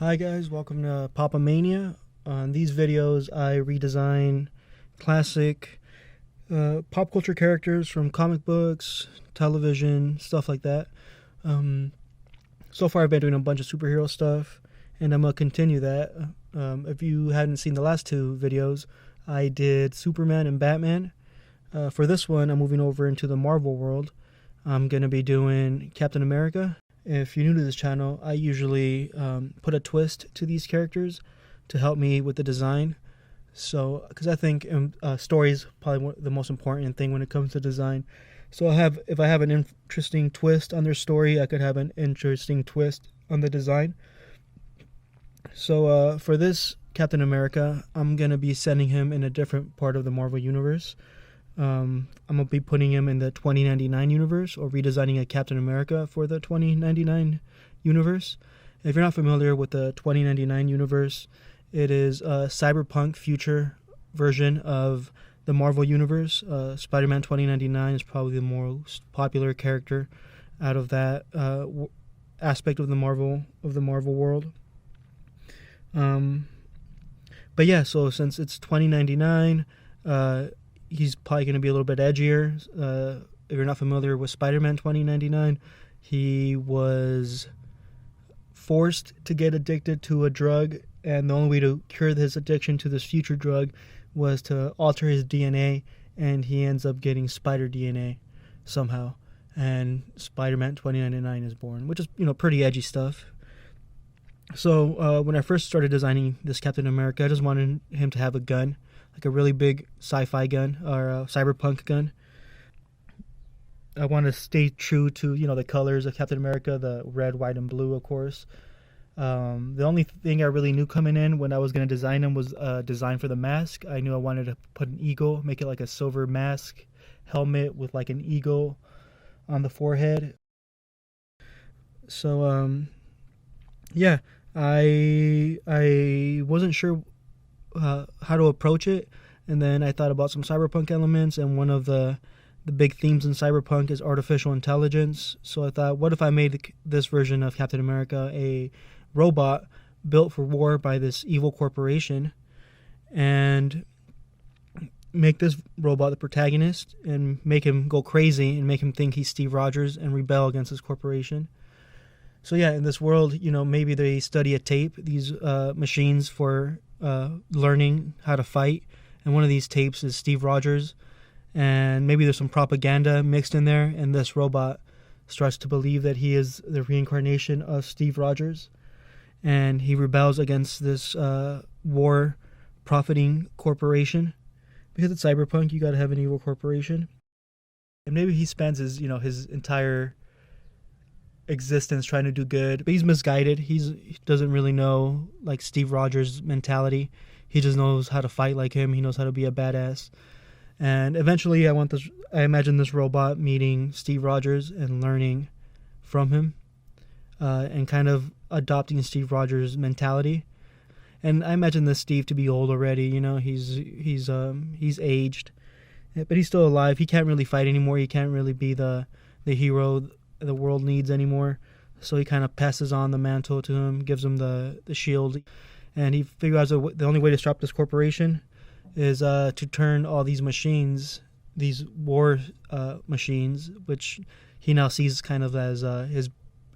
Hi guys, welcome to Pop-a-mania. On these videos I redesign classic pop culture characters from comic books, television, stuff like that. So far I've been doing a bunch of superhero stuff and I'm going to continue that. If you hadn't seen the last two videos, I did Superman and Batman. For this one I'm moving over into the Marvel world. I'm going to be doing Captain America. If you're new to this channel, I usually put a twist to these characters to help me with the design. So, because I think story is probably the most important thing when it comes to design. So if I have an interesting twist on their story, I could have an interesting twist on the design. So for this Captain America, I'm going to be sending him in a different part of the Marvel Universe. I'm going to be putting him in the 2099 universe, or redesigning a Captain America for the 2099 universe. If you're not familiar with the 2099 universe, it is a cyberpunk future version of the Marvel universe. Spider-Man 2099 is probably the most popular character out of that aspect of the Marvel world. But yeah, so since it's 2099, he's probably going to be a little bit edgier. If you're not familiar with Spider-Man 2099, he was forced to get addicted to a drug, and the only way to cure his addiction to this future drug was to alter his DNA, and he ends up getting spider DNA somehow. And Spider-Man 2099 is born, which is, pretty edgy stuff. So when I first started designing this Captain America, I just wanted him to have a gun, like a really big sci-fi gun or a cyberpunk gun. I want to stay true to, the colors of Captain America, the red, white, and blue, of course. The only thing I really knew coming in when I was going to design him was design for the mask. I knew I wanted to put an eagle, make it like a silver mask helmet with like an eagle on the forehead. So, yeah, I wasn't sure how to approach it, and then I thought about some cyberpunk elements, and one of the big themes in cyberpunk is artificial intelligence. So I thought, what if I made this version of Captain America a robot built for war by this evil corporation, and make this robot the protagonist and make him go crazy and make him think he's Steve Rogers and rebel against his corporation. So yeah, in this world, maybe they study a tape, these machines for learning how to fight, and one of these tapes is Steve Rogers, and maybe there's some propaganda mixed in there, and this robot starts to believe that he is the reincarnation of Steve Rogers, and he rebels against this war profiting corporation. Because it's cyberpunk, you gotta have an evil corporation. And maybe he spends his entire existence trying to do good, but he's misguided. He doesn't really know like Steve Rogers' mentality. He just knows how to fight like him. He knows how to be a badass. And eventually I imagine this robot meeting Steve Rogers and learning from him, and kind of adopting Steve Rogers' mentality. And I imagine this Steve to be old already. He's aged, but he's still alive. He can't really fight anymore. He can't really be the hero the world needs anymore. So he kind of passes on the mantle to him, gives him the shield, and he figures out the only way to stop this corporation is to turn all these machines, these war machines, which he now sees kind of as his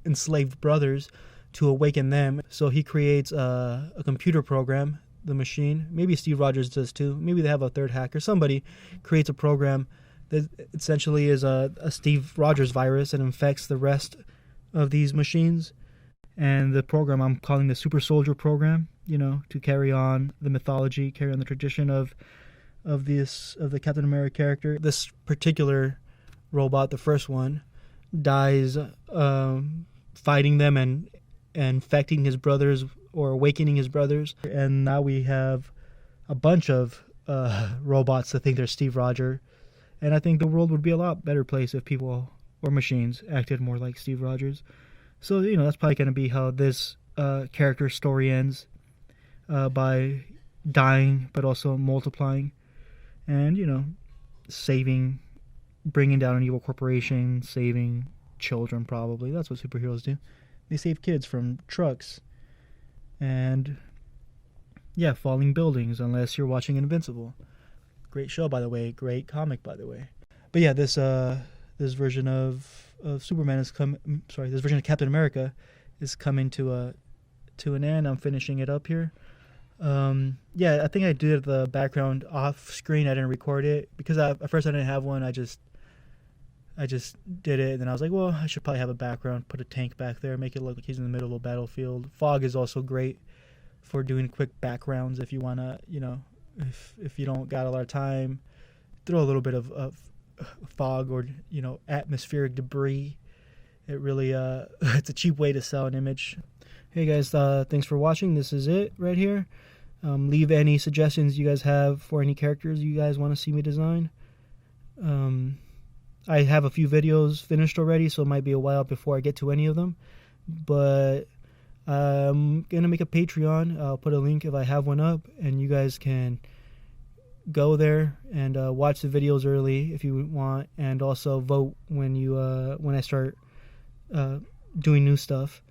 enslaved brothers, to awaken them. So he creates a computer program, the machine. Maybe Steve Rogers does too. Maybe they have a third hacker. Somebody creates a program that essentially is a Steve Rogers virus and infects the rest of these machines. And the program I'm calling the Super Soldier program, to carry on the mythology, carry on the tradition of the Captain America character. This particular robot, the first one, dies fighting them and infecting his brothers, or awakening his brothers. And now we have a bunch of robots that think they're Steve Rogers. And I think the world would be a lot better place if people or machines acted more like Steve Rogers. So, that's probably going to be how this character story ends, by dying, but also multiplying. And, bringing down an evil corporation, saving children probably. That's what superheroes do. They save kids from trucks. and yeah, falling buildings, unless you're watching Invincible. Great show, by the way. Great comic, by the way. But yeah, this version of Superman is this version of Captain America is coming to an end. I'm finishing it up here. Yeah, I think I did the background off screen. I didn't record it because at first I didn't have one. I just did it, and then I was like, well, I should probably have a background. Put a tank back there, make it look like he's in the middle of a battlefield. Fog is also great for doing quick backgrounds if you wanna, if you don't got a lot of time, throw a little bit of fog or atmospheric debris. It really it's a cheap way to sell an image. Hey guys, thanks for watching. This is it right here. Leave any suggestions you guys have for any characters you guys want to see me design. I have a few videos finished already, so it might be a while before I get to any of them, but I'm gonna make a Patreon. I'll put a link if I have one up, and you guys can go there and watch the videos early if you want, and also vote when I start doing new stuff.